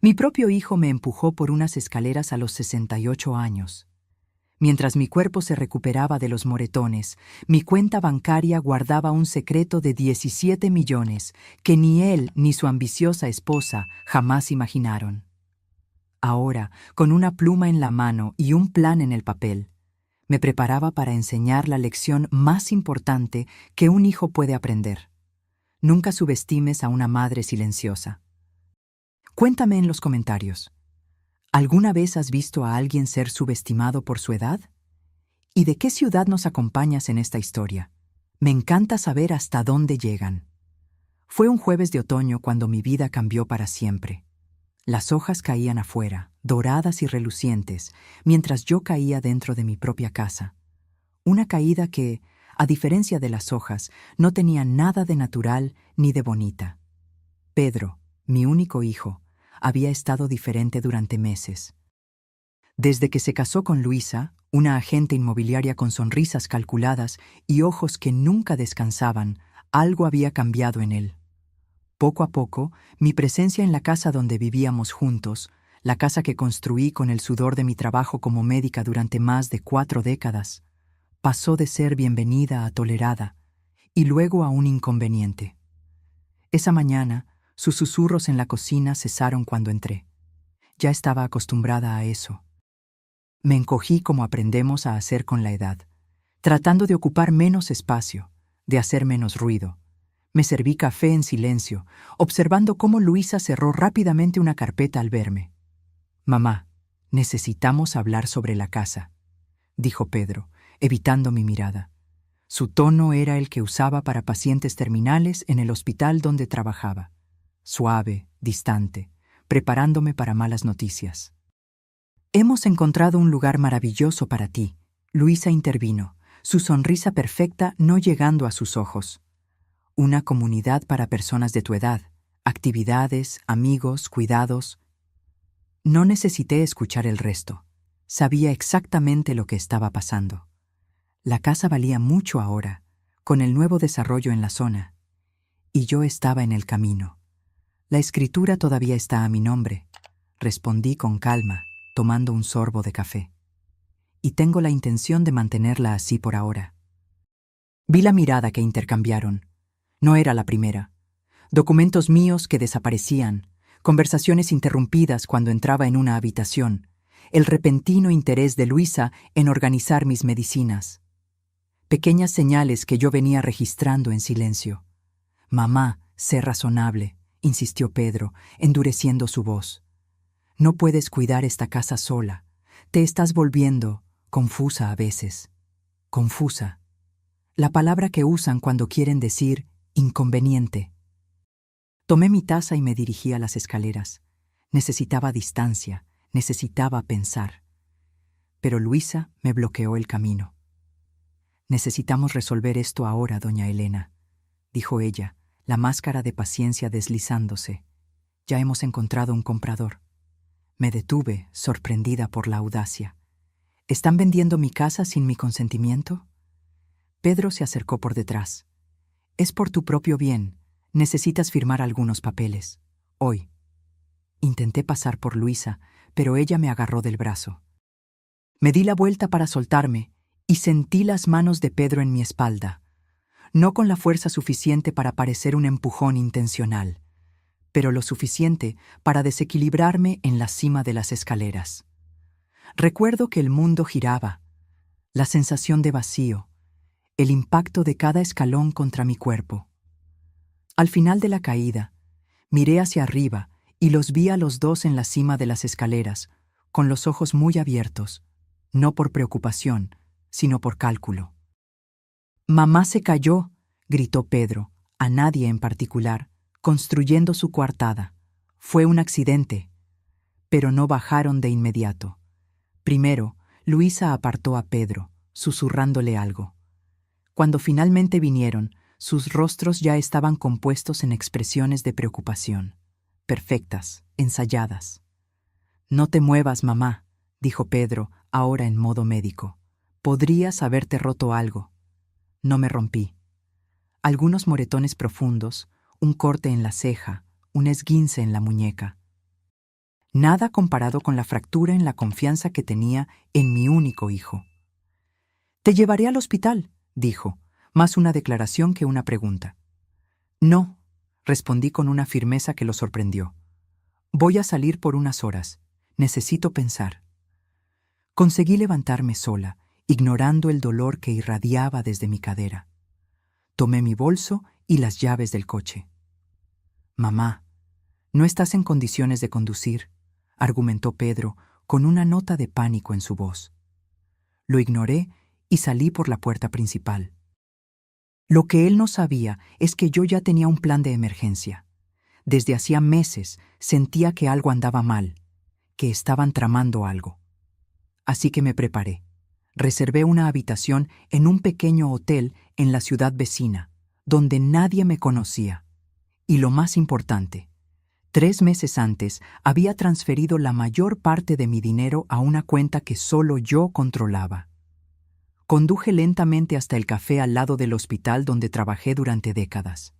Mi propio hijo me empujó por unas escaleras a los 68 años. Mientras mi cuerpo se recuperaba de los moretones, mi cuenta bancaria guardaba un secreto de 17 millones que ni él ni su ambiciosa esposa jamás imaginaron. Ahora, con una pluma en la mano y un plan en el papel, me preparaba para enseñar la lección más importante que un hijo puede aprender. Nunca subestimes a una madre silenciosa. Cuéntame en los comentarios. ¿Alguna vez has visto a alguien ser subestimado por su edad? ¿Y de qué ciudad nos acompañas en esta historia? Me encanta saber hasta dónde llegan. Fue un jueves de otoño cuando mi vida cambió para siempre. Las hojas caían afuera, doradas y relucientes, mientras yo caía dentro de mi propia casa. Una caída que, a diferencia de las hojas, no tenía nada de natural ni de bonita. Pedro, mi único hijo, había estado diferente durante meses. Desde que se casó con Luisa, una agente inmobiliaria con sonrisas calculadas y ojos que nunca descansaban, algo había cambiado en él. Poco a poco, mi presencia en la casa donde vivíamos juntos, la casa que construí con el sudor de mi trabajo como médica durante más de 4 décadas, pasó de ser bienvenida a tolerada y luego a un inconveniente. Esa mañana, sus susurros en la cocina cesaron cuando entré. Ya estaba acostumbrada a eso. Me encogí como aprendemos a hacer con la edad, tratando de ocupar menos espacio, de hacer menos ruido. Me serví café en silencio, observando cómo Luisa cerró rápidamente una carpeta al verme. «Mamá, necesitamos hablar sobre la casa», dijo Pedro, evitando mi mirada. Su tono era el que usaba para pacientes terminales en el hospital donde trabajaba. Suave, distante, preparándome para malas noticias. «Hemos encontrado un lugar maravilloso para ti», Luisa intervino, su sonrisa perfecta no llegando a sus ojos. «Una comunidad para personas de tu edad, actividades, amigos, cuidados». No necesité escuchar el resto. Sabía exactamente lo que estaba pasando. La casa valía mucho ahora, con el nuevo desarrollo en la zona. Y yo estaba en el camino. «La escritura todavía está a mi nombre», respondí con calma, tomando un sorbo de café. «Y tengo la intención de mantenerla así por ahora». Vi la mirada que intercambiaron. No era la primera. Documentos míos que desaparecían, conversaciones interrumpidas cuando entraba en una habitación, el repentino interés de Luisa en organizar mis medicinas. Pequeñas señales que yo venía registrando en silencio. «Mamá, sé razonable», insistió Pedro, endureciendo su voz. «No puedes cuidar esta casa sola. Te estás volviendo confusa a veces». Confusa. La palabra que usan cuando quieren decir inconveniente. Tomé mi taza y me dirigí a las escaleras. Necesitaba distancia, necesitaba pensar. Pero Luisa me bloqueó el camino. «Necesitamos resolver esto ahora, doña Elena», dijo ella, la máscara de paciencia deslizándose. «Ya hemos encontrado un comprador». Me detuve, sorprendida por la audacia. «¿Están vendiendo mi casa sin mi consentimiento?» Pedro se acercó por detrás. «Es por tu propio bien. Necesitas firmar algunos papeles. Hoy». Intenté pasar por Luisa, pero ella me agarró del brazo. Me di la vuelta para soltarme y sentí las manos de Pedro en mi espalda. No con la fuerza suficiente para parecer un empujón intencional, pero lo suficiente para desequilibrarme en la cima de las escaleras. Recuerdo que el mundo giraba, la sensación de vacío, el impacto de cada escalón contra mi cuerpo. Al final de la caída, miré hacia arriba y los vi a los dos en la cima de las escaleras, con los ojos muy abiertos, no por preocupación, sino por cálculo. «Mamá se cayó», gritó Pedro, a nadie en particular, construyendo su coartada. «Fue un accidente». Pero no bajaron de inmediato. Primero, Luisa apartó a Pedro, susurrándole algo. Cuando finalmente vinieron, sus rostros ya estaban compuestos en expresiones de preocupación, perfectas, ensayadas. «No te muevas, mamá», dijo Pedro, ahora en modo médico. «Podrías haberte roto algo». No me rompí. Algunos moretones profundos, un corte en la ceja, un esguince en la muñeca. nada comparado con la fractura en la confianza que tenía en mi único hijo. «Te llevaré al hospital», dijo, más una declaración que una pregunta. «No», respondí con una firmeza que lo sorprendió. «Voy a salir por unas horas. Necesito pensar». Conseguí levantarme sola, ignorando el dolor que irradiaba desde mi cadera. Tomé mi bolso y las llaves del coche. «Mamá, no estás en condiciones de conducir», argumentó Pedro con una nota de pánico en su voz. Lo ignoré y salí por la puerta principal. Lo que él no sabía es que yo ya tenía un plan de emergencia. Desde hacía meses sentía que algo andaba mal, que estaban tramando algo. Así que me preparé. Reservé una habitación en un pequeño hotel en la ciudad vecina, donde nadie me conocía. Y lo más importante, 3 meses antes había transferido la mayor parte de mi dinero a una cuenta que solo yo controlaba. Conduje lentamente hasta el café al lado del hospital donde trabajé durante décadas.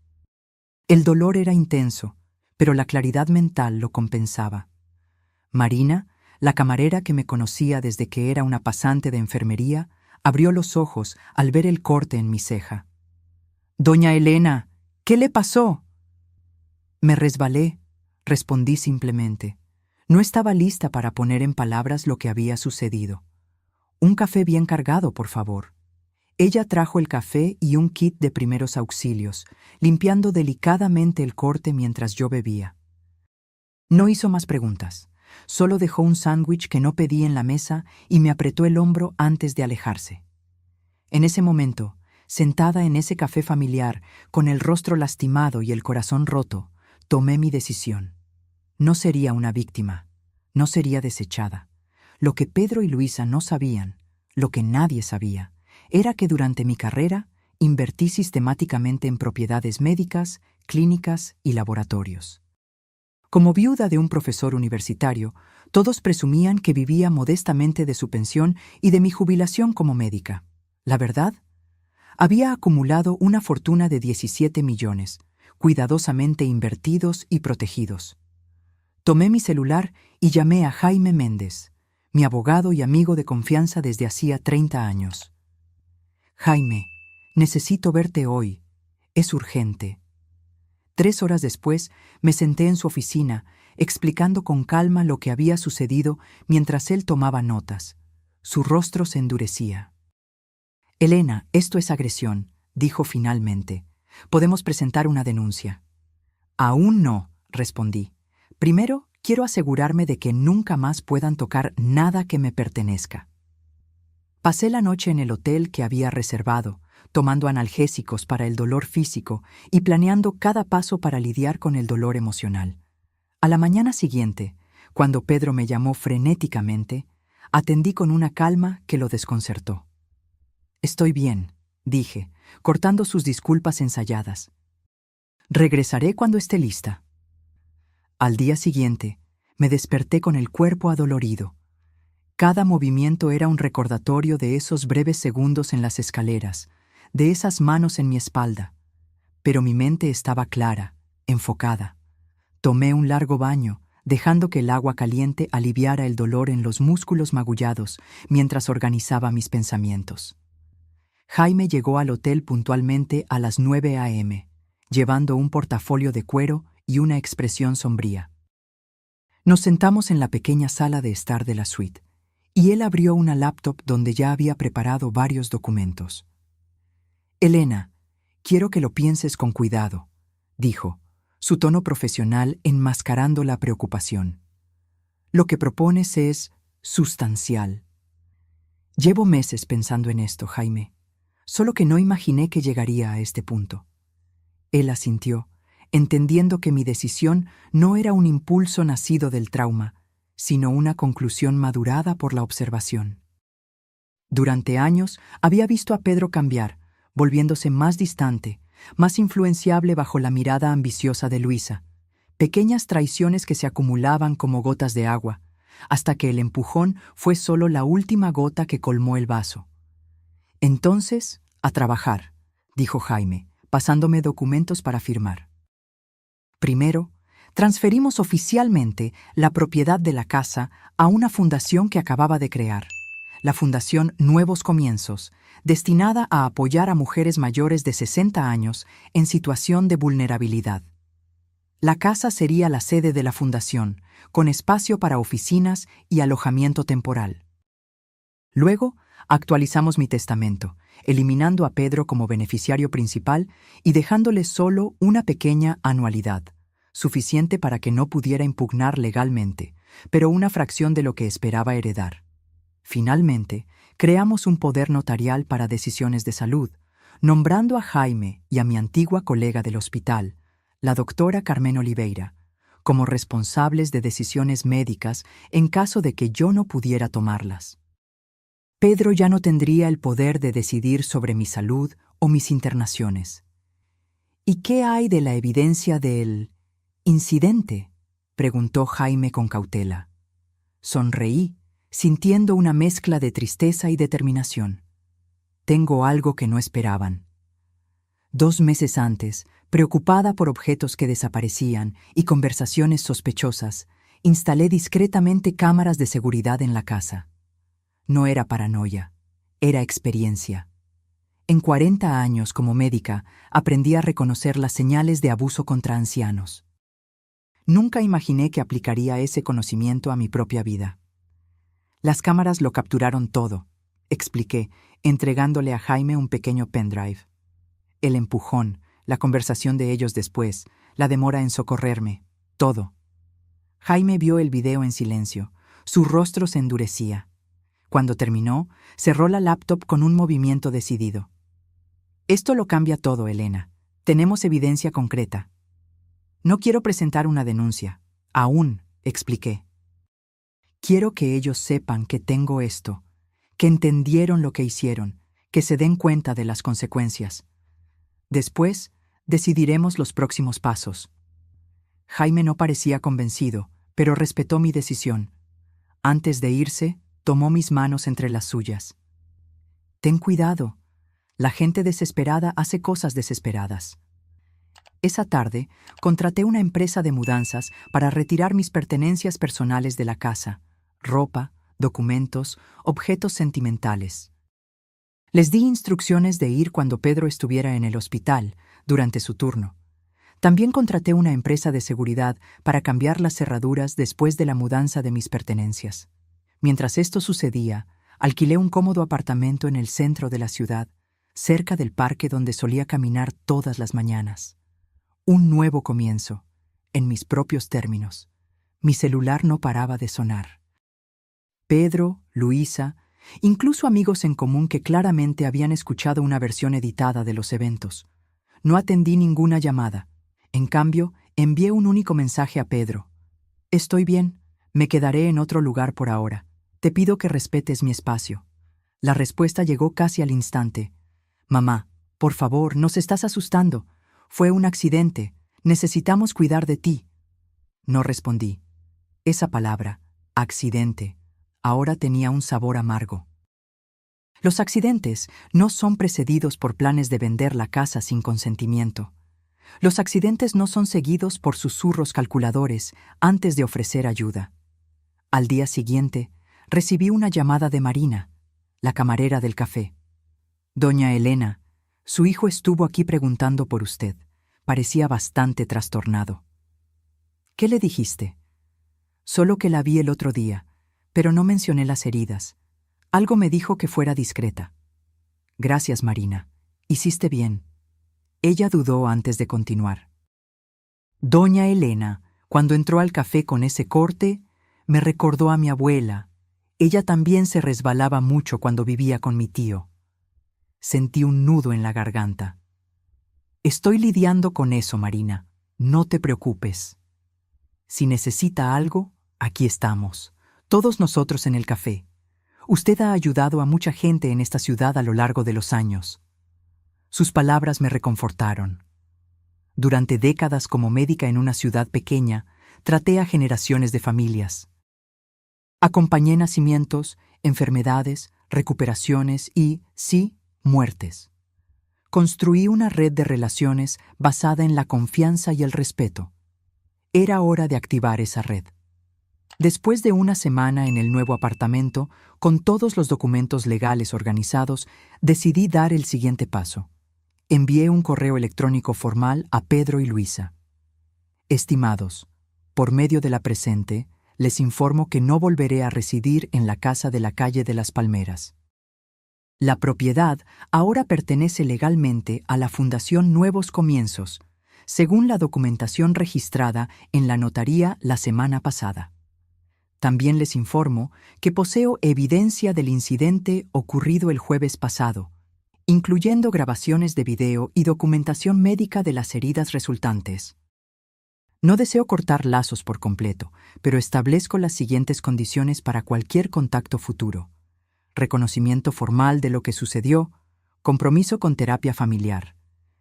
El dolor era intenso, pero la claridad mental lo compensaba. Marina, la camarera que me conocía desde que era una pasante de enfermería, abrió los ojos al ver el corte en mi ceja. «Doña Elena, ¿qué le pasó?» «Me resbalé», respondí simplemente. No estaba lista para poner en palabras lo que había sucedido. «Un café bien cargado, por favor». Ella trajo el café y un kit de primeros auxilios, limpiando delicadamente el corte mientras yo bebía. No hizo más preguntas. Solo dejó un sándwich que no pedí en la mesa y me apretó el hombro antes de alejarse. En ese momento, sentada en ese café familiar, con el rostro lastimado y el corazón roto, tomé mi decisión. No sería una víctima, no sería desechada. Lo que Pedro y Luisa no sabían, lo que nadie sabía, era que durante mi carrera invertí sistemáticamente en propiedades médicas, clínicas y laboratorios. Como viuda de un profesor universitario, todos presumían que vivía modestamente de su pensión y de mi jubilación como médica. La verdad, había acumulado una fortuna de 17 millones, cuidadosamente invertidos y protegidos. Tomé mi celular y llamé a Jaime Méndez, mi abogado y amigo de confianza desde hacía 30 años. «Jaime, necesito verte hoy. Es urgente». 3 horas después, me senté en su oficina, explicando con calma lo que había sucedido mientras él tomaba notas. Su rostro se endurecía. «Elena, esto es agresión», dijo finalmente. «Podemos presentar una denuncia». «Aún no», respondí. «Primero, quiero asegurarme de que nunca más puedan tocar nada que me pertenezca». Pasé la noche en el hotel que había reservado, tomando analgésicos para el dolor físico y planeando cada paso para lidiar con el dolor emocional. A la mañana siguiente, cuando Pedro me llamó frenéticamente, atendí con una calma que lo desconcertó. «Estoy bien», dije, cortando sus disculpas ensayadas. «Regresaré cuando esté lista». Al día siguiente, me desperté con el cuerpo adolorido. Cada movimiento era un recordatorio de esos breves segundos en las escaleras, de esas manos en mi espalda. Pero mi mente estaba clara, enfocada. Tomé un largo baño, dejando que el agua caliente aliviara el dolor en los músculos magullados mientras organizaba mis pensamientos. Jaime llegó al hotel puntualmente a las 9 a.m., llevando un portafolio de cuero y una expresión sombría. Nos sentamos en la pequeña sala de estar de la suite, y él abrió una laptop donde ya había preparado varios documentos. «Elena, quiero que lo pienses con cuidado», dijo, su tono profesional enmascarando la preocupación. «Lo que propones es sustancial». «Llevo meses pensando en esto, Jaime, solo que no imaginé que llegaría a este punto». Él asintió, entendiendo que mi decisión no era un impulso nacido del trauma, sino una conclusión madurada por la observación. Durante años había visto a Pedro cambiar, volviéndose más distante, más influenciable bajo la mirada ambiciosa de Luisa, pequeñas traiciones que se acumulaban como gotas de agua, hasta que el empujón fue solo la última gota que colmó el vaso. «Entonces, a trabajar», dijo Jaime, pasándome documentos para firmar. Primero, transferimos oficialmente la propiedad de la casa a una fundación que acababa de crear, la Fundación Nuevos Comienzos, destinada a apoyar a mujeres mayores de 60 años en situación de vulnerabilidad. La casa sería la sede de la fundación, con espacio para oficinas y alojamiento temporal. Luego, actualizamos mi testamento, eliminando a Pedro como beneficiario principal y dejándole solo una pequeña anualidad, suficiente para que no pudiera impugnar legalmente, pero una fracción de lo que esperaba heredar. Finalmente, creamos un poder notarial para decisiones de salud, nombrando a Jaime y a mi antigua colega del hospital, la doctora Carmen Oliveira, como responsables de decisiones médicas en caso de que yo no pudiera tomarlas. Pedro ya no tendría el poder de decidir sobre mi salud o mis internaciones. ¿Y qué hay de la evidencia del incidente?, preguntó Jaime con cautela. Sonreí, sintiendo una mezcla de tristeza y determinación. Tengo algo que no esperaban. 2 meses antes, preocupada por objetos que desaparecían y conversaciones sospechosas, instalé discretamente cámaras de seguridad en la casa. No era paranoia, era experiencia. En 40 años como médica, aprendí a reconocer las señales de abuso contra ancianos. Nunca imaginé que aplicaría ese conocimiento a mi propia vida. Las cámaras lo capturaron todo, expliqué, entregándole a Jaime un pequeño pendrive. El empujón, la conversación de ellos después, la demora en socorrerme, todo. Jaime vio el video en silencio. Su rostro se endurecía. Cuando terminó, cerró la laptop con un movimiento decidido. Esto lo cambia todo, Elena. Tenemos evidencia concreta. No quiero presentar una denuncia. Aún, expliqué. Quiero que ellos sepan que tengo esto, que entendieron lo que hicieron, que se den cuenta de las consecuencias. Después, decidiremos los próximos pasos. Jaime no parecía convencido, pero respetó mi decisión. Antes de irse, tomó mis manos entre las suyas. Ten cuidado. La gente desesperada hace cosas desesperadas. Esa tarde, contraté una empresa de mudanzas para retirar mis pertenencias personales de la casa, ropa, documentos, objetos sentimentales. Les di instrucciones de ir cuando Pedro estuviera en el hospital, durante su turno. También contraté una empresa de seguridad para cambiar las cerraduras después de la mudanza de mis pertenencias. Mientras esto sucedía, alquilé un cómodo apartamento en el centro de la ciudad, cerca del parque donde solía caminar todas las mañanas. Un nuevo comienzo, en mis propios términos. Mi celular no paraba de sonar. Pedro, Luisa, incluso amigos en común que claramente habían escuchado una versión editada de los eventos. No atendí ninguna llamada. En cambio, envié un único mensaje a Pedro. Estoy bien, me quedaré en otro lugar por ahora. Te pido que respetes mi espacio. La respuesta llegó casi al instante. Mamá, por favor, nos estás asustando. Fue un accidente. Necesitamos cuidar de ti. No respondí. Esa palabra, accidente, ahora tenía un sabor amargo. Los accidentes no son precedidos por planes de vender la casa sin consentimiento. Los accidentes no son seguidos por susurros calculadores antes de ofrecer ayuda. Al día siguiente, recibí una llamada de Marina, la camarera del café. Doña Elena, su hijo estuvo aquí preguntando por usted. Parecía bastante trastornado. ¿Qué le dijiste? Solo que la vi el otro día, pero no mencioné las heridas. Algo me dijo que fuera discreta. Gracias, Marina. Hiciste bien. Ella dudó antes de continuar. Doña Elena, cuando entró al café con ese corte, me recordó a mi abuela. Ella también se resbalaba mucho cuando vivía con mi tío. Sentí un nudo en la garganta. Estoy lidiando con eso, Marina. No te preocupes. Si necesita algo, aquí estamos. Todos nosotros en el café. Usted ha ayudado a mucha gente en esta ciudad a lo largo de los años. Sus palabras me reconfortaron. Durante décadas como médica en una ciudad pequeña, traté a generaciones de familias. Acompañé nacimientos, enfermedades, recuperaciones y, sí, muertes. Construí una red de relaciones basada en la confianza y el respeto. Era hora de activar esa red. Después de una semana en el nuevo apartamento, con todos los documentos legales organizados, decidí dar el siguiente paso. Envié un correo electrónico formal a Pedro y Luisa. Estimados, por medio de la presente, les informo que no volveré a residir en la casa de la calle de las Palmeras. La propiedad ahora pertenece legalmente a la Fundación Nuevos Comienzos, según la documentación registrada en la notaría la semana pasada. También les informo que poseo evidencia del incidente ocurrido el jueves pasado, incluyendo grabaciones de video y documentación médica de las heridas resultantes. No deseo cortar lazos por completo, pero establezco las siguientes condiciones para cualquier contacto futuro: reconocimiento formal de lo que sucedió, compromiso con terapia familiar,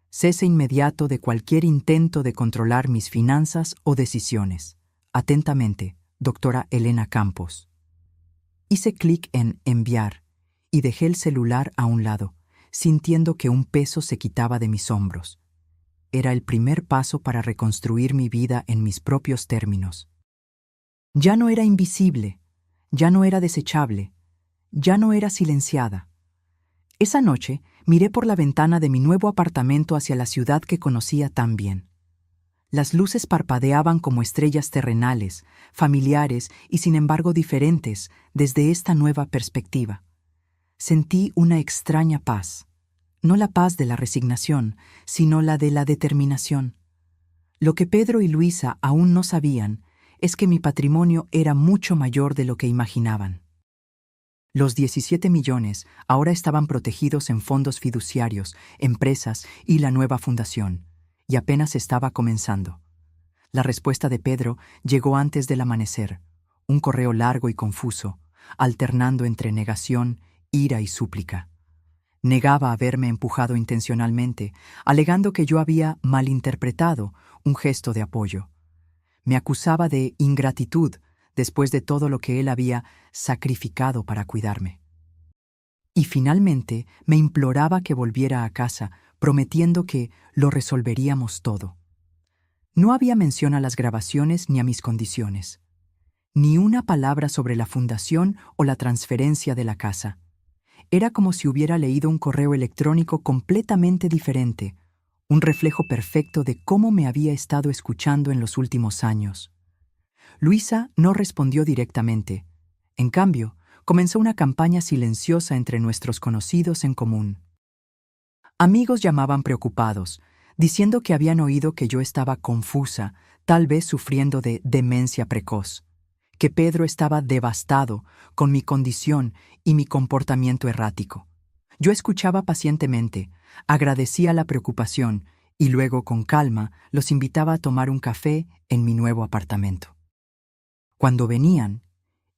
cese inmediato de cualquier intento de controlar mis finanzas o decisiones. Atentamente, doctora Elena Campos. Hice clic en enviar y dejé el celular a un lado, sintiendo que un peso se quitaba de mis hombros. Era el primer paso para reconstruir mi vida en mis propios términos. Ya no era invisible, ya no era desechable, ya no era silenciada. Esa noche miré por la ventana de mi nuevo apartamento hacia la ciudad que conocía tan bien. Las luces parpadeaban como estrellas terrenales, familiares y sin embargo diferentes desde esta nueva perspectiva. Sentí una extraña paz, no la paz de la resignación, sino la de la determinación. Lo que Pedro y Luisa aún no sabían es que mi patrimonio era mucho mayor de lo que imaginaban. Los 17 millones ahora estaban protegidos en fondos fiduciarios, empresas y la nueva fundación, y apenas estaba comenzando. La respuesta de Pedro llegó antes del amanecer, un correo largo y confuso, alternando entre negación, ira y súplica. Negaba haberme empujado intencionalmente, alegando que yo había malinterpretado un gesto de apoyo. Me acusaba de ingratitud después de todo lo que él había sacrificado para cuidarme. Y finalmente me imploraba que volviera a casa, prometiendo que lo resolveríamos todo. No había mención a las grabaciones ni a mis condiciones. Ni una palabra sobre la fundación o la transferencia de la casa. Era como si hubiera leído un correo electrónico completamente diferente, un reflejo perfecto de cómo me había estado escuchando en los últimos años. Luisa no respondió directamente. En cambio, comenzó una campaña silenciosa entre nuestros conocidos en común. Amigos llamaban preocupados, diciendo que habían oído que yo estaba confusa, tal vez sufriendo de demencia precoz, que Pedro estaba devastado con mi condición y mi comportamiento errático. Yo escuchaba pacientemente, agradecía la preocupación y luego, con calma, los invitaba a tomar un café en mi nuevo apartamento. Cuando venían,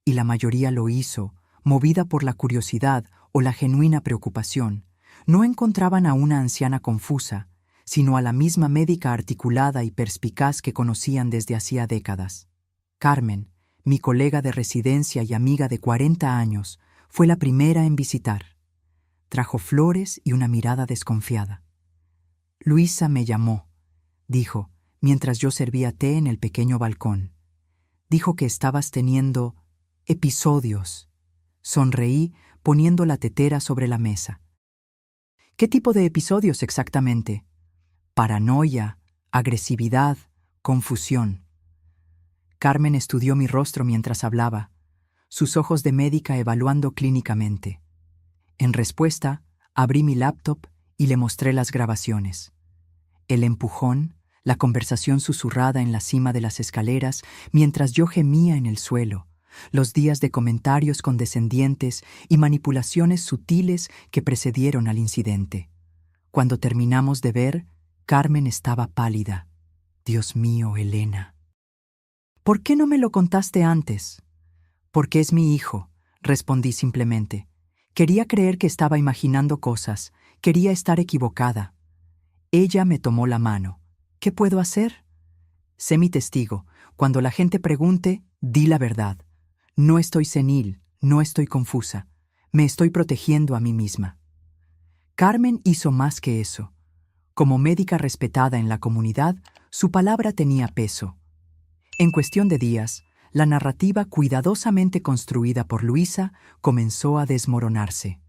y la mayoría lo hizo, movida por la curiosidad o la genuina preocupación, no encontraban a una anciana confusa, sino a la misma médica articulada y perspicaz que conocían desde hacía décadas. Carmen, mi colega de residencia y amiga de 40 años, fue la primera en visitar. Trajo flores y una mirada desconfiada. Luisa me llamó, dijo, mientras yo servía té en el pequeño balcón. Dijo que estabas teniendo episodios. Sonreí poniendo la tetera sobre la mesa. ¿Qué tipo de episodios exactamente? Paranoia, agresividad, confusión. Carmen estudió mi rostro mientras hablaba, sus ojos de médica evaluando clínicamente. En respuesta, abrí mi laptop y le mostré las grabaciones. El empujón, la conversación susurrada en la cima de las escaleras mientras yo gemía en el suelo, los días de comentarios condescendientes y manipulaciones sutiles que precedieron al incidente. Cuando terminamos de ver, Carmen estaba pálida. Dios mío, Elena. ¿Por qué no me lo contaste antes? Porque es mi hijo, respondí simplemente. Quería creer que estaba imaginando cosas, quería estar equivocada. Ella me tomó la mano. ¿Qué puedo hacer? Sé mi testigo. Cuando la gente pregunte, di la verdad. No estoy senil, no estoy confusa. Me estoy protegiendo a mí misma. Carmen hizo más que eso. Como médica respetada en la comunidad, su palabra tenía peso. En cuestión de días, la narrativa cuidadosamente construida por Luisa comenzó a desmoronarse.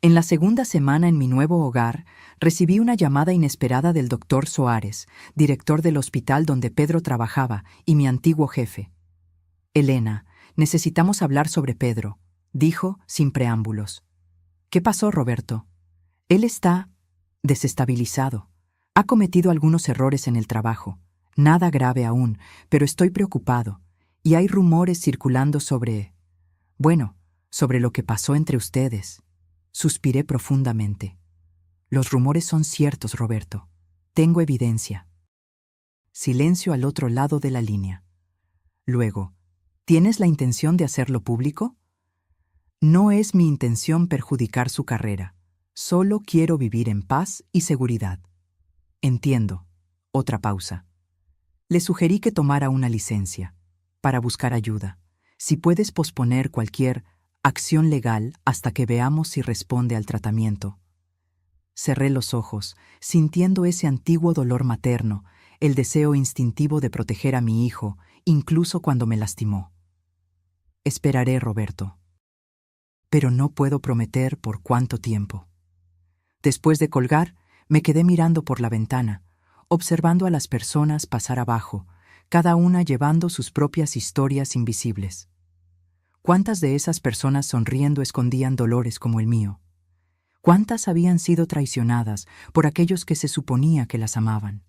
En la segunda semana en mi nuevo hogar, recibí una llamada inesperada del doctor Soares, director del hospital donde Pedro trabajaba y mi antiguo jefe. «Elena, necesitamos hablar sobre Pedro», dijo sin preámbulos. «¿Qué pasó, Roberto?» «Él está desestabilizado. Ha cometido algunos errores en el trabajo. Nada grave aún, pero estoy preocupado. Y hay rumores circulando sobre lo que pasó entre ustedes». Suspiré profundamente. «Los rumores son ciertos, Roberto. Tengo evidencia». Silencio al otro lado de la línea. Luego, ¿tienes la intención de hacerlo público? No es mi intención perjudicar su carrera. Solo quiero vivir en paz y seguridad. Entiendo. Otra pausa. Le sugerí que tomara una licencia, para buscar ayuda. Si puedes posponer cualquier acción legal hasta que veamos si responde al tratamiento. Cerré los ojos, sintiendo ese antiguo dolor materno, el deseo instintivo de proteger a mi hijo, incluso cuando me lastimó. Esperaré, Roberto. Pero no puedo prometer por cuánto tiempo. Después de colgar, me quedé mirando por la ventana, observando a las personas pasar abajo, cada una llevando sus propias historias invisibles. ¿Cuántas de esas personas sonriendo escondían dolores como el mío? ¿Cuántas habían sido traicionadas por aquellos que se suponía que las amaban?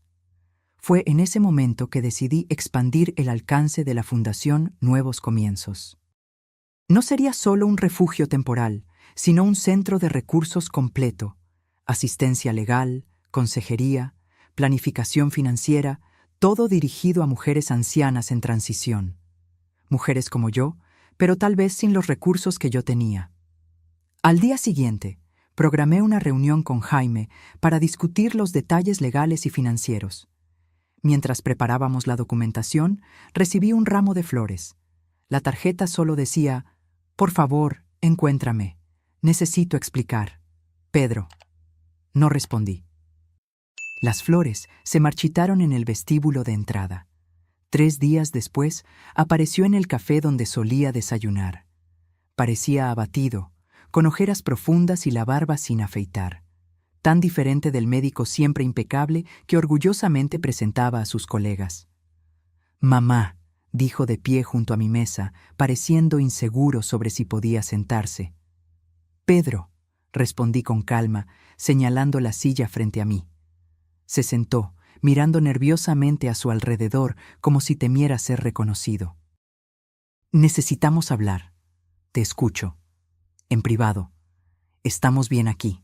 Fue en ese momento que decidí expandir el alcance de la Fundación Nuevos Comienzos. No sería solo un refugio temporal, sino un centro de recursos completo: asistencia legal, consejería, planificación financiera, todo dirigido a mujeres ancianas en transición. Mujeres como yo, pero tal vez sin los recursos que yo tenía. Al día siguiente, programé una reunión con Jaime para discutir los detalles legales y financieros. Mientras preparábamos la documentación, recibí un ramo de flores. La tarjeta solo decía: «Por favor, encuéntrame. Necesito explicar. Pedro». No respondí. Las flores se marchitaron en el vestíbulo de entrada. 3 días después, apareció en el café donde solía desayunar. Parecía abatido, con ojeras profundas y la barba sin afeitar. Tan diferente del médico siempre impecable que orgullosamente presentaba a sus colegas. «Mamá», dijo de pie junto a mi mesa, pareciendo inseguro sobre si podía sentarse. «Pedro», respondí con calma, señalando la silla frente a mí. Se sentó, mirando nerviosamente a su alrededor como si temiera ser reconocido. «Necesitamos hablar. Te escucho. En privado. Estamos bien aquí».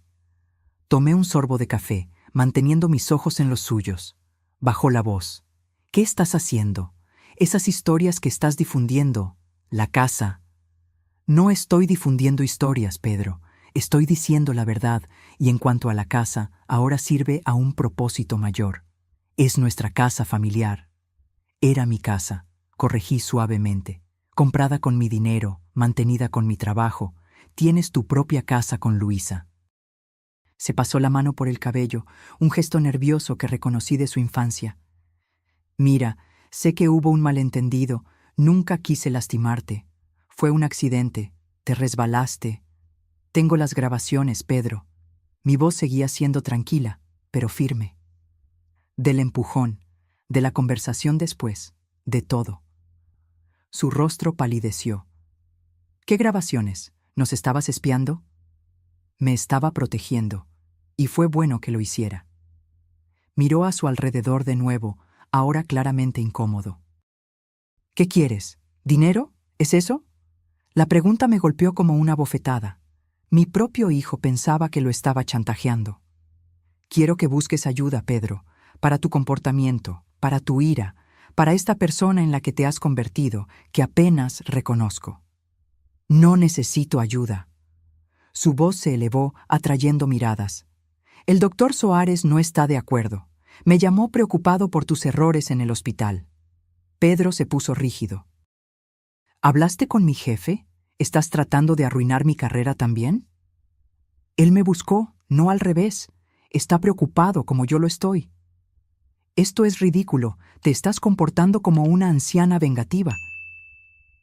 Tomé un sorbo de café, manteniendo mis ojos en los suyos. Bajó la voz. «¿Qué estás haciendo? Esas historias que estás difundiendo. La casa». «No estoy difundiendo historias, Pedro. Estoy diciendo la verdad, y en cuanto a la casa, ahora sirve a un propósito mayor. Es nuestra casa familiar». «Era mi casa», corregí suavemente. «Comprada con mi dinero, mantenida con mi trabajo. Tienes tu propia casa con Luisa». Se pasó la mano por el cabello, un gesto nervioso que reconocí de su infancia. «Mira, sé que hubo un malentendido. Nunca quise lastimarte. Fue un accidente. Te resbalaste. Tengo las grabaciones, Pedro». Mi voz seguía siendo tranquila, pero firme. Del empujón, de la conversación después, de todo. Su rostro palideció. «¿Qué grabaciones? ¿Nos estabas espiando?» «Me estaba protegiendo, y fue bueno que lo hiciera». Miró a su alrededor de nuevo, ahora claramente incómodo. «¿Qué quieres? ¿Dinero? ¿Es eso?» La pregunta me golpeó como una bofetada. Mi propio hijo pensaba que lo estaba chantajeando. «Quiero que busques ayuda, Pedro, para tu comportamiento, para tu ira, para esta persona en la que te has convertido, que apenas reconozco». «No necesito ayuda». Su voz se elevó, atrayendo miradas. «El doctor Soares no está de acuerdo. Me llamó preocupado por tus errores en el hospital». Pedro se puso rígido. «¿Hablaste con mi jefe? ¿Estás tratando de arruinar mi carrera también?» «Él me buscó, no al revés. Está preocupado como yo lo estoy». Esto es ridículo, te estás comportando como una anciana vengativa.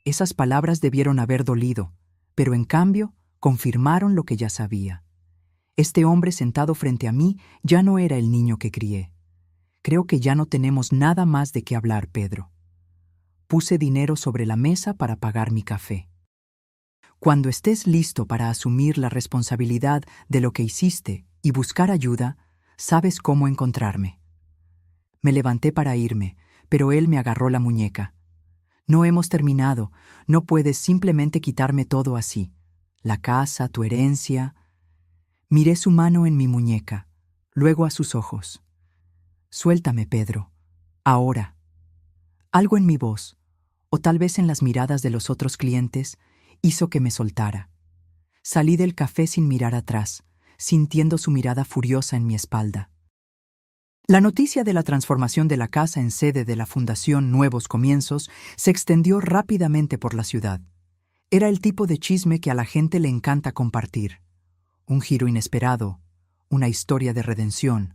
Esas palabras debieron haber dolido, pero en cambio confirmaron lo que ya sabía. Este hombre sentado frente a mí ya no era el niño que crié. Creo que ya no tenemos nada más de qué hablar, Pedro. Puse dinero sobre la mesa para pagar mi café. Cuando estés listo para asumir la responsabilidad de lo que hiciste y buscar ayuda, sabes cómo encontrarme. Me levanté para irme, pero él me agarró la muñeca. No hemos terminado, no puedes simplemente quitarme todo así. La casa, tu herencia. Miré su mano en mi muñeca, luego a sus ojos. Suéltame, Pedro. Ahora. Algo en mi voz, o tal vez en las miradas de los otros clientes, hizo que me soltara. Salí del café sin mirar atrás, sintiendo su mirada furiosa en mi espalda. La noticia de la transformación de la casa en sede de la Fundación Nuevos Comienzos se extendió rápidamente por la ciudad. Era el tipo de chisme que a la gente le encanta compartir. Un giro inesperado, una historia de redención,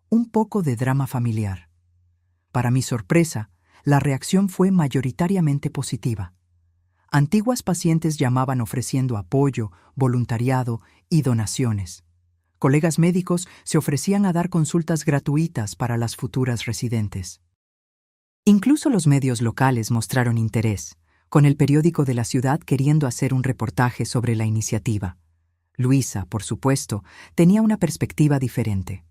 un poco de drama familiar. Para mi sorpresa, la reacción fue mayoritariamente positiva. Antiguas pacientes llamaban ofreciendo apoyo, voluntariado y donaciones. Colegas médicos se ofrecían a dar consultas gratuitas para las futuras residentes. Incluso los medios locales mostraron interés, con el periódico de la ciudad queriendo hacer un reportaje sobre la iniciativa. Luisa, por supuesto, tenía una perspectiva diferente.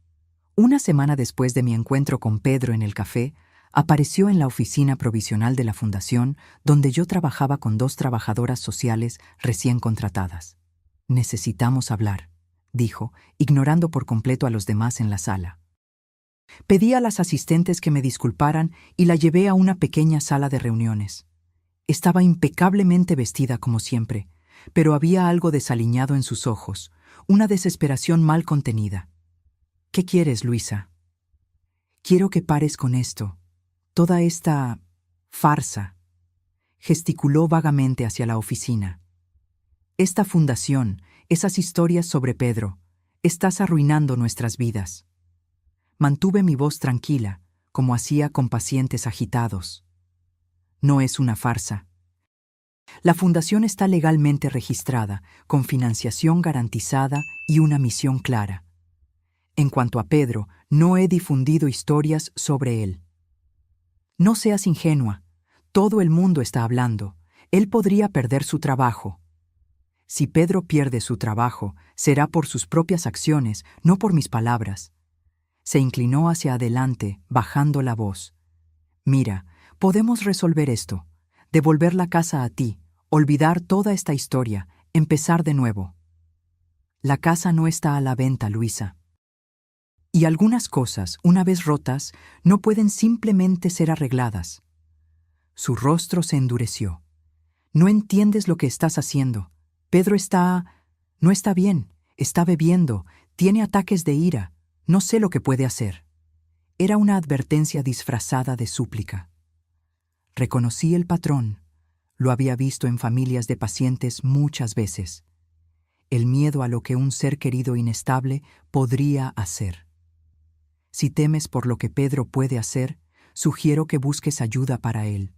Una semana después de mi encuentro con Pedro en el café, apareció en la oficina provisional de la fundación, donde yo trabajaba con 2 trabajadoras sociales recién contratadas. «Necesitamos hablar», dijo, ignorando por completo a los demás en la sala. Pedí a las asistentes que me disculparan y la llevé a una pequeña sala de reuniones. Estaba impecablemente vestida como siempre, pero había algo desaliñado en sus ojos, una desesperación mal contenida. «¿Qué quieres, Luisa?» «Quiero que pares con esto. Toda esta farsa», gesticuló vagamente hacia la oficina. «Esta fundación, esas historias sobre Pedro, estás arruinando nuestras vidas». Mantuve mi voz tranquila, como hacía con pacientes agitados. «No es una farsa. La fundación está legalmente registrada, con financiación garantizada y una misión clara. En cuanto a Pedro, no he difundido historias sobre él. No seas ingenua. Todo el mundo está hablando. Él podría perder su trabajo. Si Pedro pierde su trabajo, será por sus propias acciones, no por mis palabras». Se inclinó hacia adelante, bajando la voz. «Mira, podemos resolver esto. Devolver la casa a ti, olvidar toda esta historia, empezar de nuevo. La casa no está a la venta, Luisa. Y algunas cosas, una vez rotas, no pueden simplemente ser arregladas». Su rostro se endureció. «No entiendes lo que estás haciendo. Pedro no está bien, está bebiendo, tiene ataques de ira. No sé lo que puede hacer». Era una advertencia disfrazada de súplica. Reconocí el patrón. Lo había visto en familias de pacientes muchas veces. El miedo a lo que un ser querido inestable podría hacer. Si temes por lo que Pedro puede hacer, sugiero que busques ayuda para él.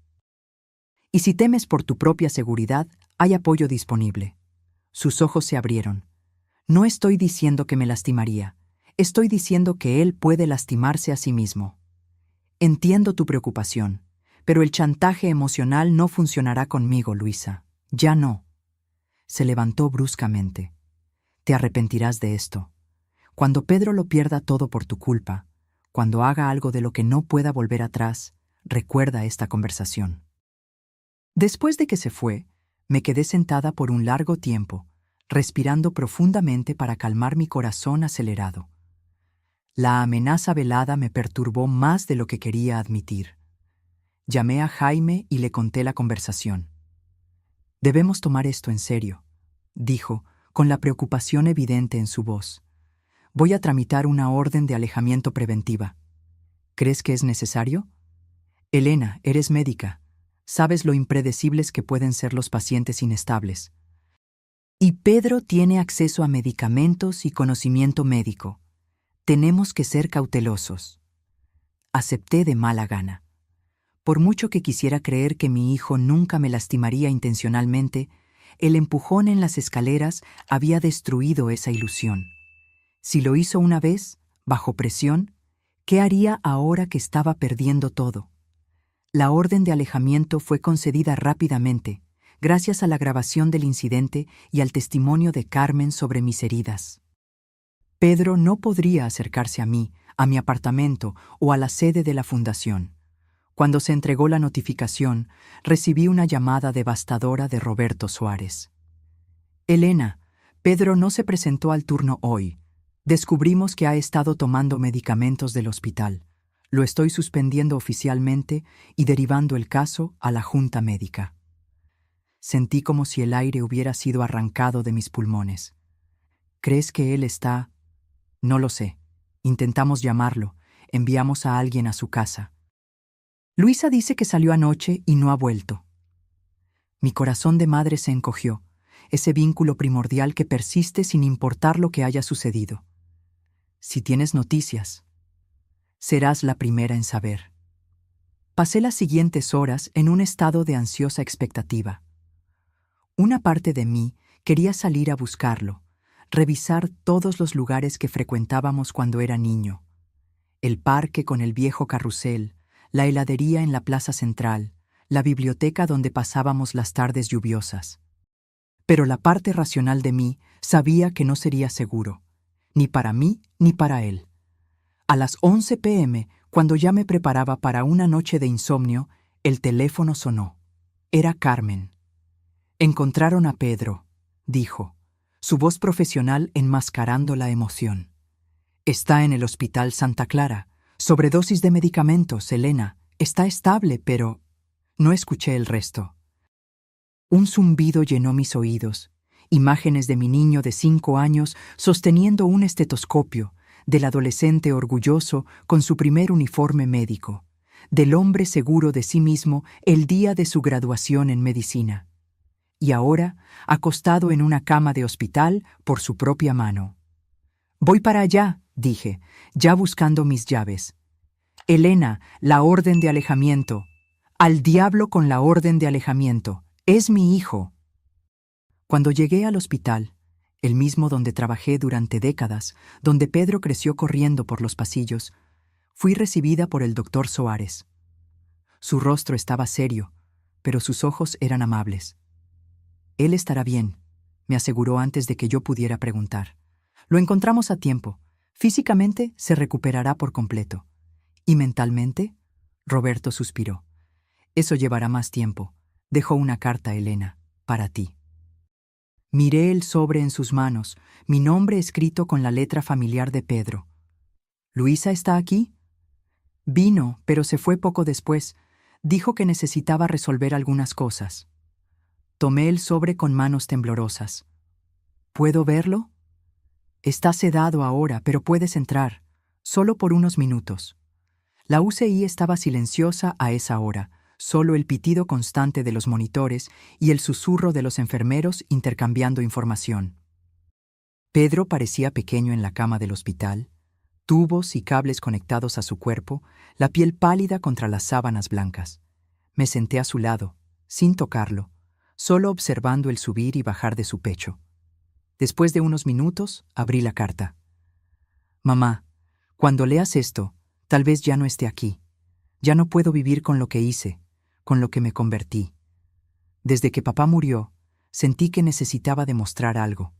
Y si temes por tu propia seguridad, hay apoyo disponible. Sus ojos se abrieron. «No estoy diciendo que me lastimaría. Estoy diciendo que él puede lastimarse a sí mismo. Entiendo tu preocupación, pero el chantaje emocional no funcionará conmigo, Luisa. Ya no». Se levantó bruscamente. «Te arrepentirás de esto. Cuando Pedro lo pierda todo por tu culpa, cuando haga algo de lo que no pueda volver atrás, recuerda esta conversación». Después de que se fue, me quedé sentada por un largo tiempo, respirando profundamente para calmar mi corazón acelerado. La amenaza velada me perturbó más de lo que quería admitir. Llamé a Jaime y le conté la conversación. «Debemos tomar esto en serio», dijo, con la preocupación evidente en su voz. «Voy a tramitar una orden de alejamiento preventiva. ¿Crees que es necesario? Elena, eres médica. Sabes lo impredecibles que pueden ser los pacientes inestables. Y Pedro tiene acceso a medicamentos y conocimiento médico. Tenemos que ser cautelosos». Acepté de mala gana. Por mucho que quisiera creer que mi hijo nunca me lastimaría intencionalmente, el empujón en las escaleras había destruido esa ilusión. Si lo hizo una vez, bajo presión, ¿qué haría ahora que estaba perdiendo todo? La orden de alejamiento fue concedida rápidamente, gracias a la grabación del incidente y al testimonio de Carmen sobre mis heridas. Pedro no podría acercarse a mí, a mi apartamento o a la sede de la fundación. Cuando se entregó la notificación, recibí una llamada devastadora de Roberto Suárez. Elena, Pedro no se presentó al turno hoy. Descubrimos que ha estado tomando medicamentos del hospital. Lo estoy suspendiendo oficialmente y derivando el caso a la junta médica. Sentí como si el aire hubiera sido arrancado de mis pulmones. ¿Crees que él está? No lo sé. Intentamos llamarlo. Enviamos a alguien a su casa. Luisa dice que salió anoche y no ha vuelto. Mi corazón de madre se encogió, ese vínculo primordial que persiste sin importar lo que haya sucedido. Si tienes noticias, serás la primera en saber. Pasé las siguientes horas en un estado de ansiosa expectativa. Una parte de mí quería salir a buscarlo, revisar todos los lugares que frecuentábamos cuando era niño. El parque con el viejo carrusel, la heladería en la plaza central, la biblioteca donde pasábamos las tardes lluviosas. Pero la parte racional de mí sabía que no sería seguro, ni para mí ni para él. A las 11 p.m., cuando ya me preparaba para una noche de insomnio, el teléfono sonó. Era Carmen. Encontraron a Pedro, dijo, su voz profesional enmascarando la emoción. Está en el Hospital Santa Clara. Sobredosis de medicamentos, Elena. Está estable, pero... No escuché el resto. Un zumbido llenó mis oídos. Imágenes de mi niño de 5 años sosteniendo un estetoscopio, del adolescente orgulloso con su primer uniforme médico, del hombre seguro de sí mismo el día de su graduación en medicina. Y ahora, acostado en una cama de hospital por su propia mano. «Voy para allá», dije, ya buscando mis llaves. «Elena, la orden de alejamiento. Al diablo con la orden de alejamiento. Es mi hijo». Cuando llegué al hospital, el mismo donde trabajé durante décadas, donde Pedro creció corriendo por los pasillos, fui recibida por el doctor Suárez. Su rostro estaba serio, pero sus ojos eran amables. «Él estará bien», me aseguró antes de que yo pudiera preguntar. «Lo encontramos a tiempo. Físicamente se recuperará por completo. ¿Y mentalmente?», Roberto suspiró. «Eso llevará más tiempo. Dejó una carta, Elena, para ti». Miré el sobre en sus manos, mi nombre escrito con la letra familiar de Pedro. «¿Luisa está aquí?» «Vino, pero se fue poco después. Dijo que necesitaba resolver algunas cosas». Tomé el sobre con manos temblorosas. «¿Puedo verlo?» «Está sedado ahora, pero puedes entrar, solo por unos minutos». La UCI estaba silenciosa a esa hora, solo el pitido constante de los monitores y el susurro de los enfermeros intercambiando información. Pedro parecía pequeño en la cama del hospital, tubos y cables conectados a su cuerpo, la piel pálida contra las sábanas blancas. Me senté a su lado, sin tocarlo, solo observando el subir y bajar de su pecho. Después de unos minutos, abrí la carta. «Mamá, cuando leas esto, tal vez ya no esté aquí. Ya no puedo vivir con lo que hice, con lo que me convertí. Desde que papá murió, sentí que necesitaba demostrar algo.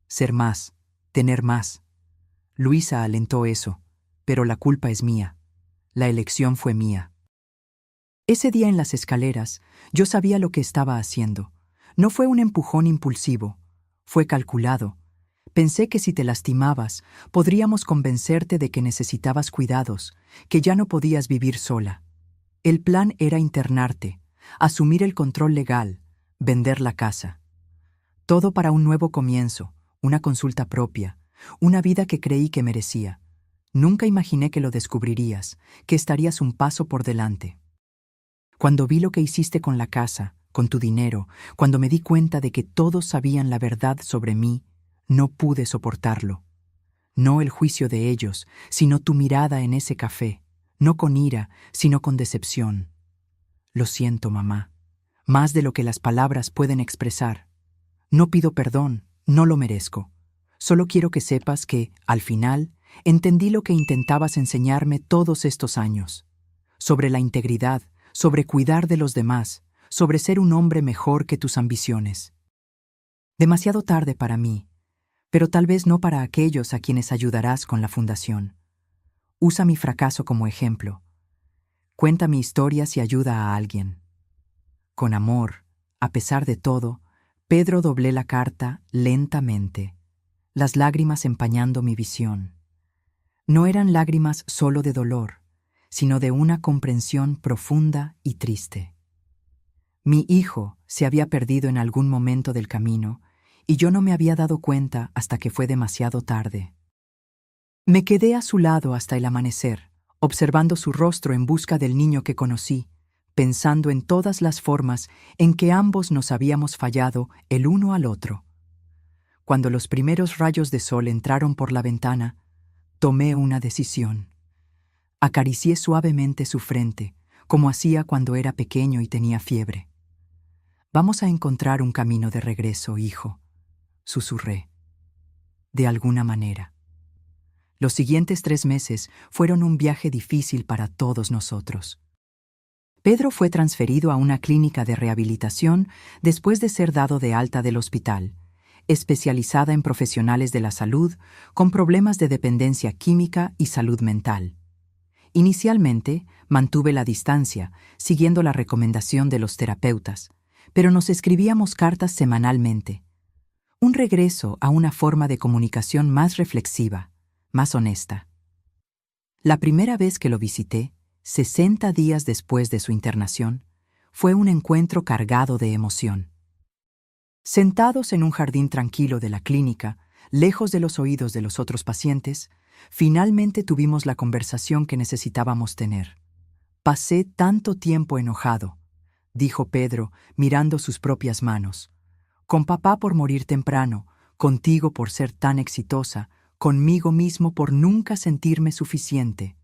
Ser más, tener más. Luisa alentó eso, pero la culpa es mía. La elección fue mía». Ese día en las escaleras, yo sabía lo que estaba haciendo. No fue un empujón impulsivo, fue calculado. Pensé que si te lastimabas, podríamos convencerte de que necesitabas cuidados, que ya no podías vivir sola. El plan era internarte, asumir el control legal, vender la casa. Todo para un nuevo comienzo, una consulta propia, una vida que creí que merecía. Nunca imaginé que lo descubrirías, que estarías un paso por delante. Cuando vi lo que hiciste con la casa, con tu dinero, cuando me di cuenta de que todos sabían la verdad sobre mí, no pude soportarlo. No el juicio de ellos, sino tu mirada en ese café. no con ira, sino con decepción. Lo siento, mamá, más de lo que las palabras pueden expresar. No pido perdón, no lo merezco. Solo quiero que sepas que, al final, entendí lo que intentabas enseñarme todos estos años. Sobre la integridad, sobre cuidar de los demás, sobre ser un hombre mejor que tus ambiciones. Demasiado tarde para mí, pero tal vez no para aquellos a quienes ayudarás con la fundación. Usa mi fracaso como ejemplo. Cuenta mi historia si ayuda a alguien. Con amor, a pesar de todo, Pedro doblé la carta lentamente, las lágrimas empañando mi visión. No eran lágrimas solo de dolor, sino de una comprensión profunda y triste. Mi hijo se había perdido en algún momento del camino y yo no me había dado cuenta hasta que fue demasiado tarde. Me quedé a su lado hasta el amanecer, observando su rostro en busca del niño que conocí, pensando en todas las formas en que ambos nos habíamos fallado el uno al otro. Cuando los primeros rayos de sol entraron por la ventana, tomé una decisión. Acaricié suavemente su frente, como hacía cuando era pequeño y tenía fiebre. «Vamos a encontrar un camino de regreso, hijo», susurré. De alguna manera. Los siguientes 3 meses fueron un viaje difícil para todos nosotros. Pedro fue transferido a una clínica de rehabilitación después de ser dado de alta del hospital, especializada en profesionales de la salud con problemas de dependencia química y salud mental. Inicialmente, mantuve la distancia, siguiendo la recomendación de los terapeutas, pero nos escribíamos cartas semanalmente. Un regreso a una forma de comunicación más reflexiva, más honesta. La primera vez que lo visité, 60 días después de su internación, fue un encuentro cargado de emoción. Sentados en un jardín tranquilo de la clínica, lejos de los oídos de los otros pacientes, finalmente tuvimos la conversación que necesitábamos tener. «Pasé tanto tiempo enojado», dijo Pedro, mirando sus propias manos. «Con papá por morir temprano, contigo por ser tan exitosa, conmigo mismo por nunca sentirme suficiente».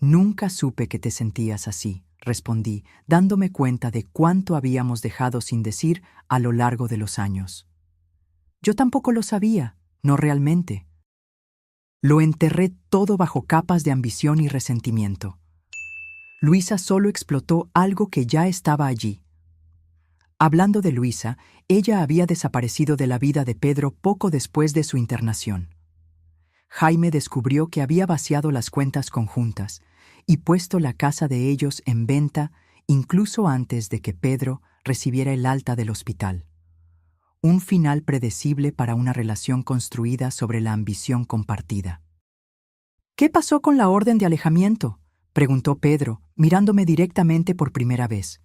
«Nunca supe que te sentías así», respondí, dándome cuenta de cuánto habíamos dejado sin decir a lo largo de los años. Yo tampoco lo sabía, no realmente. Lo enterré todo bajo capas de ambición y resentimiento. Luisa solo explotó algo que ya estaba allí. Hablando de Luisa, ella había desaparecido de la vida de Pedro poco después de su internación. Jaime descubrió que había vaciado las cuentas conjuntas y puesto la casa de ellos en venta incluso antes de que Pedro recibiera el alta del hospital. Un final predecible para una relación construida sobre la ambición compartida. «¿Qué pasó con la orden de alejamiento?», preguntó Pedro, mirándome directamente por primera vez.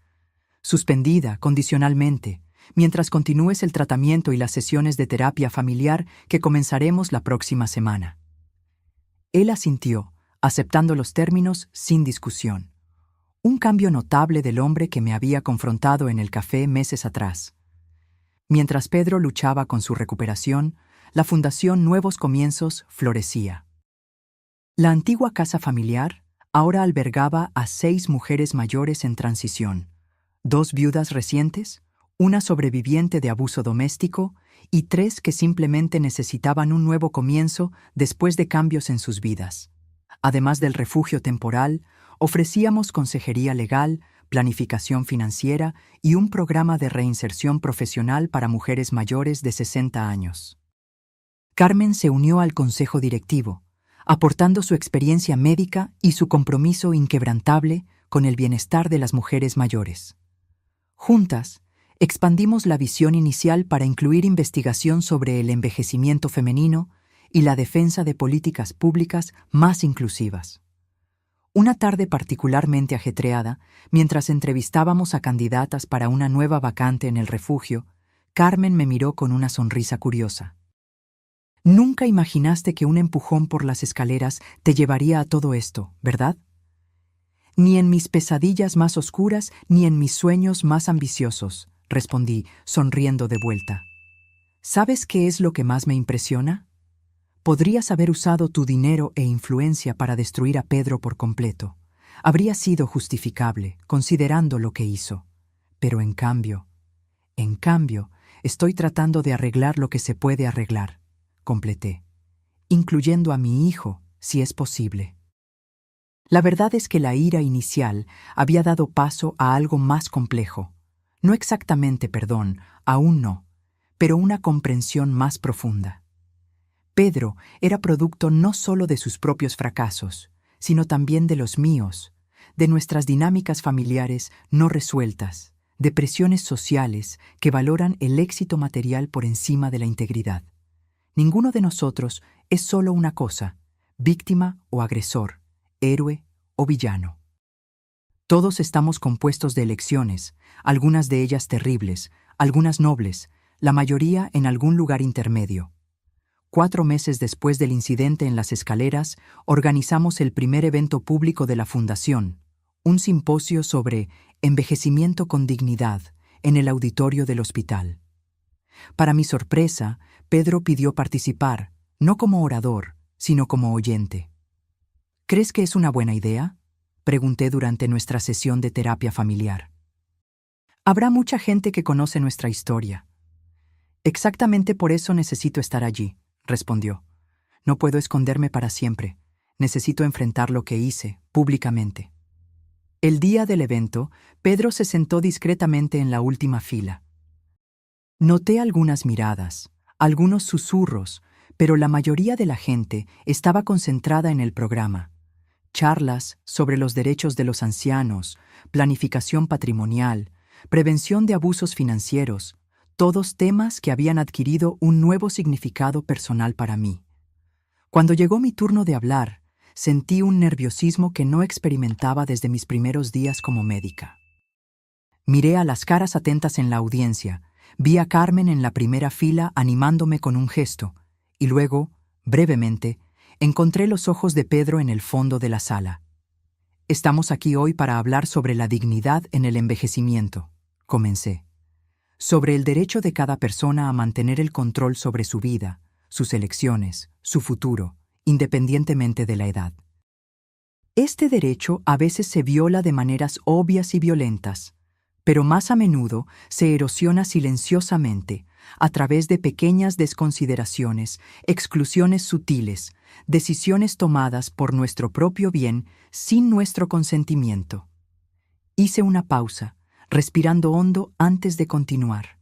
«Suspendida, condicionalmente, mientras continúes el tratamiento y las sesiones de terapia familiar que comenzaremos la próxima semana». Él asintió, aceptando los términos sin discusión. Un cambio notable del hombre que me había confrontado en el café meses atrás. Mientras Pedro luchaba con su recuperación, la Fundación Nuevos Comienzos florecía. La antigua casa familiar ahora albergaba a 6 mujeres mayores en transición, 2 viudas recientes, una sobreviviente de abuso doméstico y 3 que simplemente necesitaban un nuevo comienzo después de cambios en sus vidas. Además del refugio temporal, ofrecíamos consejería legal, planificación financiera y un programa de reinserción profesional para mujeres mayores de 60 años. Carmen se unió al consejo directivo, aportando su experiencia médica y su compromiso inquebrantable con el bienestar de las mujeres mayores. Juntas, expandimos la visión inicial para incluir investigación sobre el envejecimiento femenino y la defensa de políticas públicas más inclusivas. Una tarde particularmente ajetreada, mientras entrevistábamos a candidatas para una nueva vacante en el refugio, Carmen me miró con una sonrisa curiosa. «Nunca imaginaste que un empujón por las escaleras te llevaría a todo esto, ¿verdad? Ni en mis pesadillas más oscuras, ni en mis sueños más ambiciosos», respondí, sonriendo de vuelta. «¿Sabes qué es lo que más me impresiona? Podrías haber usado tu dinero e influencia para destruir a Pedro por completo. Habría sido justificable, considerando lo que hizo. Pero en cambio, estoy tratando de arreglar lo que se puede arreglar, completé, incluyendo a mi hijo, si es posible. La verdad es que la ira inicial había dado paso a algo más complejo. No exactamente perdón, aún no, pero una comprensión más profunda. Pedro era producto no solo de sus propios fracasos, sino también de los míos, de nuestras dinámicas familiares no resueltas, de presiones sociales que valoran el éxito material por encima de la integridad. Ninguno de nosotros es solo una cosa, víctima o agresor, héroe o villano. Todos estamos compuestos de elecciones, algunas de ellas terribles, algunas nobles, la mayoría en algún lugar intermedio. 4 meses después del incidente en las escaleras, organizamos el primer evento público de la Fundación, un simposio sobre envejecimiento con dignidad en el auditorio del hospital. Para mi sorpresa, Pedro pidió participar, no como orador, sino como oyente. ¿Crees que es una buena idea?, pregunté durante nuestra sesión de terapia familiar. Habrá mucha gente que conoce nuestra historia. Exactamente por eso necesito estar allí, respondió. No puedo esconderme para siempre. Necesito enfrentar lo que hice, públicamente. El día del evento, Pedro se sentó discretamente en la última fila. Noté algunas miradas, algunos susurros, pero la mayoría de la gente estaba concentrada en el programa. Charlas sobre los derechos de los ancianos, planificación patrimonial, prevención de abusos financieros, todos temas que habían adquirido un nuevo significado personal para mí. Cuando llegó mi turno de hablar, sentí un nerviosismo que no experimentaba desde mis primeros días como médica. Miré a las caras atentas en la audiencia, vi a Carmen en la primera fila animándome con un gesto, y luego, brevemente, encontré los ojos de Pedro en el fondo de la sala. Estamos aquí hoy para hablar sobre la dignidad en el envejecimiento, comencé. Sobre el derecho de cada persona a mantener el control sobre su vida, sus elecciones, su futuro, independientemente de la edad. Este derecho a veces se viola de maneras obvias y violentas, pero más a menudo se erosiona silenciosamente, a través de pequeñas desconsideraciones, exclusiones sutiles, decisiones tomadas por nuestro propio bien sin nuestro consentimiento. Hice una pausa, respirando hondo antes de continuar.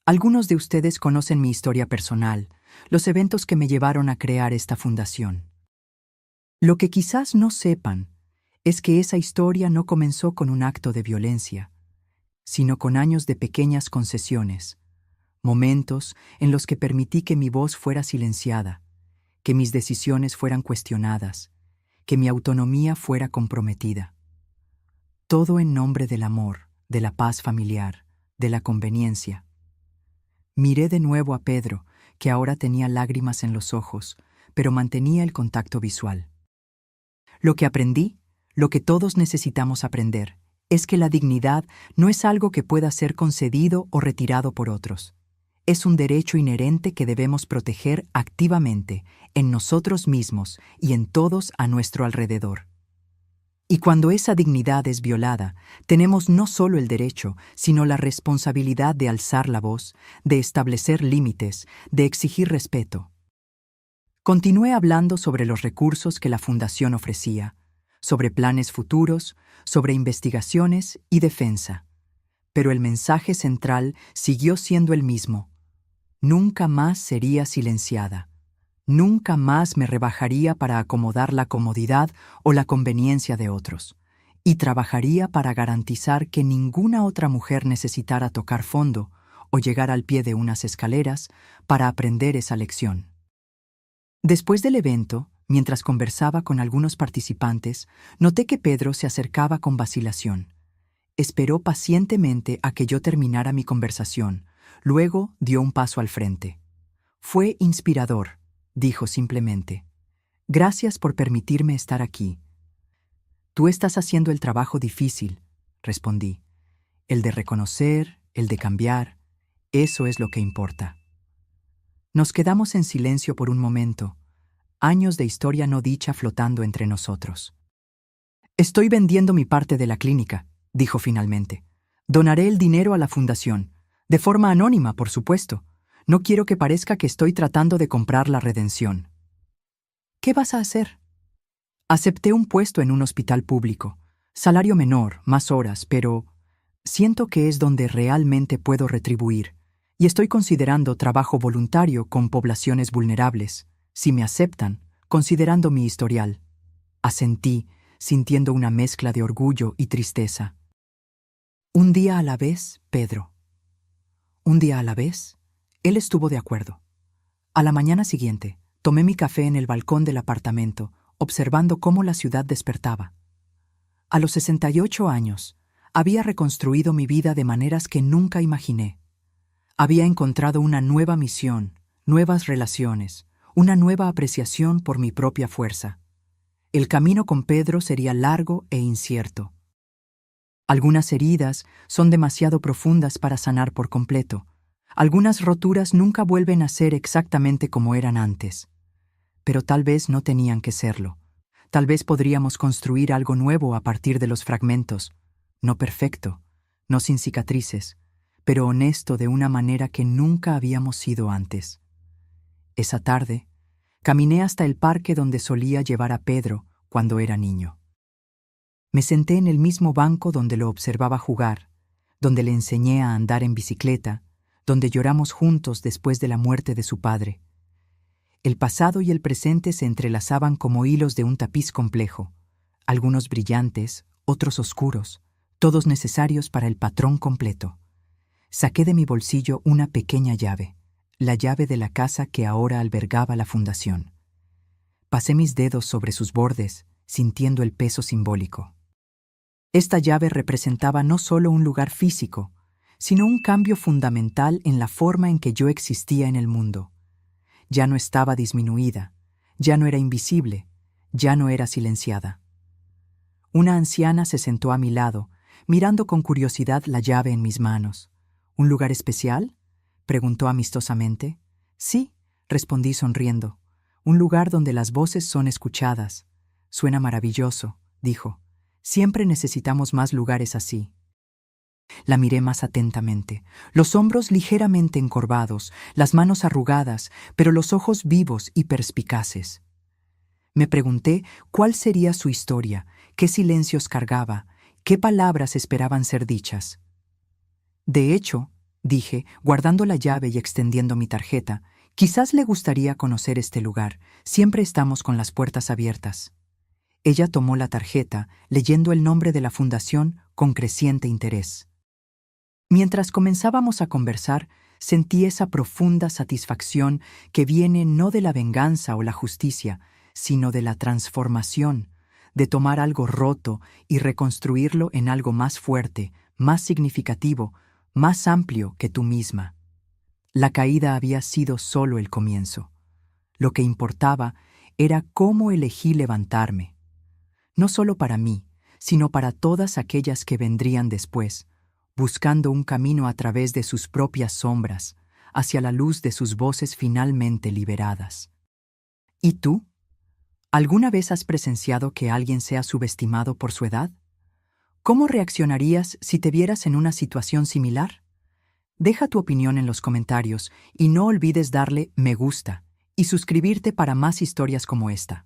Algunos de ustedes conocen mi historia personal, los eventos que me llevaron a crear esta fundación. Lo que quizás no sepan es que esa historia no comenzó con un acto de violencia, sino con años de pequeñas concesiones, momentos en los que permití que mi voz fuera silenciada, que mis decisiones fueran cuestionadas, que mi autonomía fuera comprometida. Todo en nombre del amor, de la paz familiar, de la conveniencia. Miré de nuevo a Pedro, que ahora tenía lágrimas en los ojos, pero mantenía el contacto visual. Lo que aprendí, lo que todos necesitamos aprender, es que la dignidad no es algo que pueda ser concedido o retirado por otros. Es un derecho inherente que debemos proteger activamente, en nosotros mismos y en todos a nuestro alrededor. Y cuando esa dignidad es violada, tenemos no solo el derecho, sino la responsabilidad de alzar la voz, de establecer límites, de exigir respeto. Continué hablando sobre los recursos que la Fundación ofrecía, sobre planes futuros, sobre investigaciones y defensa. Pero el mensaje central siguió siendo el mismo. Nunca más sería silenciada. Nunca más me rebajaría para acomodar la comodidad o la conveniencia de otros, y trabajaría para garantizar que ninguna otra mujer necesitara tocar fondo o llegar al pie de unas escaleras para aprender esa lección. Después del evento, mientras conversaba con algunos participantes, noté que Pedro se acercaba con vacilación. Esperó pacientemente a que yo terminara mi conversación, luego dio un paso al frente. Fue inspirador, dijo simplemente. Gracias por permitirme estar aquí. Tú estás haciendo el trabajo difícil, respondí. El de reconocer, el de cambiar, eso es lo que importa. Nos quedamos en silencio por un momento, años de historia no dicha flotando entre nosotros. Estoy vendiendo mi parte de la clínica, dijo finalmente. Donaré el dinero a la fundación, de forma anónima, por supuesto. No quiero que parezca que estoy tratando de comprar la redención. ¿Qué vas a hacer? Acepté un puesto en un hospital público. Salario menor, más horas, pero siento que es donde realmente puedo retribuir, y estoy considerando trabajo voluntario con poblaciones vulnerables, si me aceptan, considerando mi historial. Asentí, sintiendo una mezcla de orgullo y tristeza. Un día a la vez, Pedro. Un día a la vez, él estuvo de acuerdo. A la mañana siguiente, tomé mi café en el balcón del apartamento, observando cómo la ciudad despertaba. A los 68 años, había reconstruido mi vida de maneras que nunca imaginé. Había encontrado una nueva misión, nuevas relaciones, una nueva apreciación por mi propia fuerza. El camino con Pedro sería largo e incierto. Algunas heridas son demasiado profundas para sanar por completo. Algunas roturas nunca vuelven a ser exactamente como eran antes. Pero tal vez no tenían que serlo. Tal vez podríamos construir algo nuevo a partir de los fragmentos, no perfecto, no sin cicatrices, pero honesto de una manera que nunca habíamos sido antes. Esa tarde, caminé hasta el parque donde solía llevar a Pedro cuando era niño. Me senté en el mismo banco donde lo observaba jugar, donde le enseñé a andar en bicicleta, donde lloramos juntos después de la muerte de su padre. El pasado y el presente se entrelazaban como hilos de un tapiz complejo, algunos brillantes, otros oscuros, todos necesarios para el patrón completo. Saqué de mi bolsillo una pequeña llave, la llave de la casa que ahora albergaba la fundación. Pasé mis dedos sobre sus bordes, sintiendo el peso simbólico. Esta llave representaba no solo un lugar físico, sino un cambio fundamental en la forma en que yo existía en el mundo. Ya no estaba disminuida, ya no era invisible, ya no era silenciada. Una anciana se sentó a mi lado, mirando con curiosidad la llave en mis manos. ¿Un lugar especial?, preguntó amistosamente. Sí, respondí sonriendo. Un lugar donde las voces son escuchadas. Suena maravilloso, dijo. Siempre necesitamos más lugares así. La miré más atentamente, los hombros ligeramente encorvados, las manos arrugadas, pero los ojos vivos y perspicaces. Me pregunté cuál sería su historia, qué silencios cargaba, qué palabras esperaban ser dichas. De hecho, dije, guardando la llave y extendiendo mi tarjeta, quizás le gustaría conocer este lugar, siempre estamos con las puertas abiertas. Ella tomó la tarjeta, leyendo el nombre de la fundación con creciente interés. Mientras comenzábamos a conversar, sentí esa profunda satisfacción que viene no de la venganza o la justicia, sino de la transformación, de tomar algo roto y reconstruirlo en algo más fuerte, más significativo, más amplio que tú misma. La caída había sido solo el comienzo. Lo que importaba era cómo elegí levantarme. No solo para mí, sino para todas aquellas que vendrían después, buscando un camino a través de sus propias sombras, hacia la luz de sus voces finalmente liberadas. ¿Y tú? ¿Alguna vez has presenciado que alguien sea subestimado por su edad? ¿Cómo reaccionarías si te vieras en una situación similar? Deja tu opinión en los comentarios y no olvides darle me gusta y suscribirte para más historias como esta.